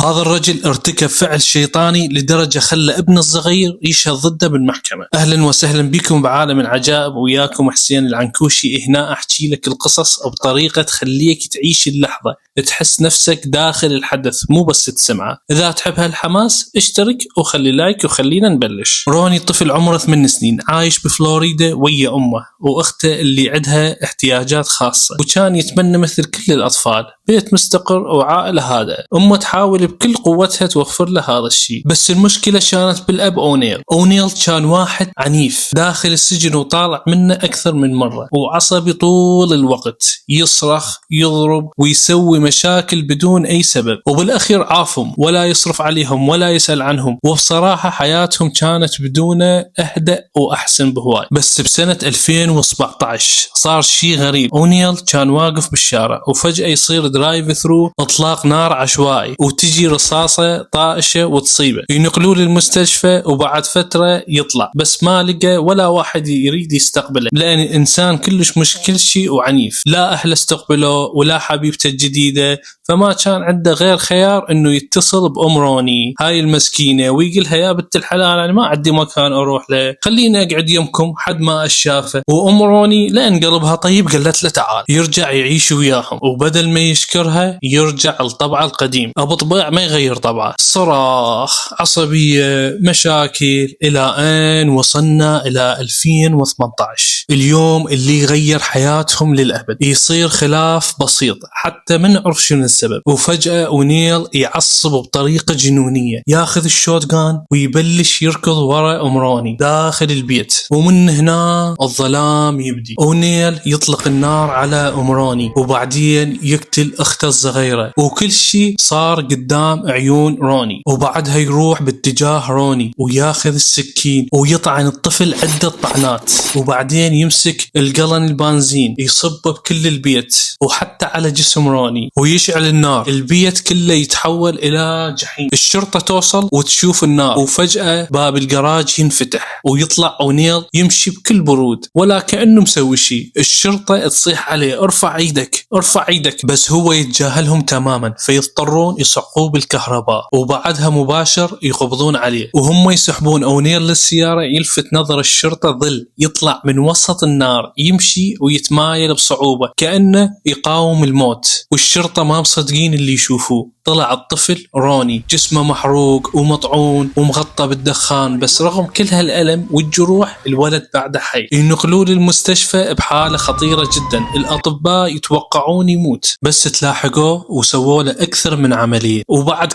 هذا الرجل ارتكب فعل شيطاني لدرجة خلى ابنه الصغير يشهد ضده بالمحكمة. أهلا وسهلا بكم بعالم العجائب، وياكم حسين العنكوشي. هنا أحكي لك القصص بطريقة تخليك تعيش اللحظة، تحس نفسك داخل الحدث مو بس تسمعه. إذا تحب هالحماس اشترك وخلي لايك وخلينا نبلش. روني طفل عمره 8 سنين عايش بفلوريدا ويا أمه وأخته اللي عندها احتياجات خاصة، وكان يتمنى مثل كل الأطفال بيت مستقر وعائلة هادئة. أمه تحاول بكل قوتها توفر له هذا الشيء، بس المشكلة كانت بالأب أونيل. أونيل كان واحد عنيف داخل السجن وطالع منه أكثر من مرة، وعصبي طول الوقت، يصرخ يضرب ويسوي مشاكل بدون أي سبب، وبالأخير عافهم ولا يصرف عليهم ولا يسأل عنهم. وبصراحة حياتهم كانت بدونه أهدأ وأحسن بهواي. بس بسنة 2017 صار شيء غريب. أونيل كان واقف بالشارع وفجأة يصير درايف ثرو اطلاق نار عشوائي، وتجي رصاصة طائشة وتصيبه. ينقلوه للمستشفى وبعد فترة يطلع، بس ما لقى ولا واحد يريد يستقبله، لأن الإنسان كلش مش كل شيء وعنيف. لا أهله استقبلوه ولا حبيبته الجديدة، فما كان عنده غير خيار انه يتصل بأم روني هاي المسكينة ويقولها يا بنت الحلال انا ما عندي مكان اروح له، خليني اقعد يمكم حد ما اشافه. وام روني لان قلبها طيب قالت له تعال يرجع يعيش وياهم، وبدل ما يشكرها يرجع لطبعه القديم. ابو طبيع ما يغير طبعه، صراخ، عصبية، مشاكل، الى ان وصلنا الى 2018، اليوم اللي يغير حياتهم للأبد. يصير خلاف بسيط حتى ما نعرف شنو السبب، وفجأة أونيل يعصب بطريقة جنونية، ياخذ الشوت جان ويبلش يركض ورا أم روني داخل البيت، ومن هنا الظلام يبدي. أونيل يطلق النار على أم روني وبعدين يقتل أخته الصغيرة، وكل شيء صار قدام عيون روني. وبعدها يروح باتجاه روني وياخذ السكين ويطعن الطفل عدة طعنات، وبعدين يمسك القلن البنزين يصبه بكل البيت وحتى على جسم روني ويشعل النار. البيت كله يتحول إلى جحيم. الشرطة توصل وتشوف النار، وفجأة باب الجراج ينفتح ويطلع أونيل يمشي بكل برود ولا كأنه مسوي شيء. الشرطة تصيح عليه ارفع ايدك ارفع ايدك، بس هو يتجاهلهم تماما، فيضطرون يصعقوه بالكهرباء، وبعدها مباشر يقبضون عليه. وهم يسحبون أونيل للسيارة يلفت نظر الشرطة ظل يطلع من وسط النار يمشي ويتمايل بصعوبة كأنه يقاوم الموت. والشرطة ما مصدقين اللي يشوفوه، طلع الطفل روني جسمه محروق ومطعون ومغطى بالدخان، بس رغم كل هالألم والجروح الولد بعده حي. ينقلوه للمستشفى بحالة خطيرة جدا، الأطباء يتوقعون يموت، بس تلاحقوه وسووا له أكثر من عملية. وبعد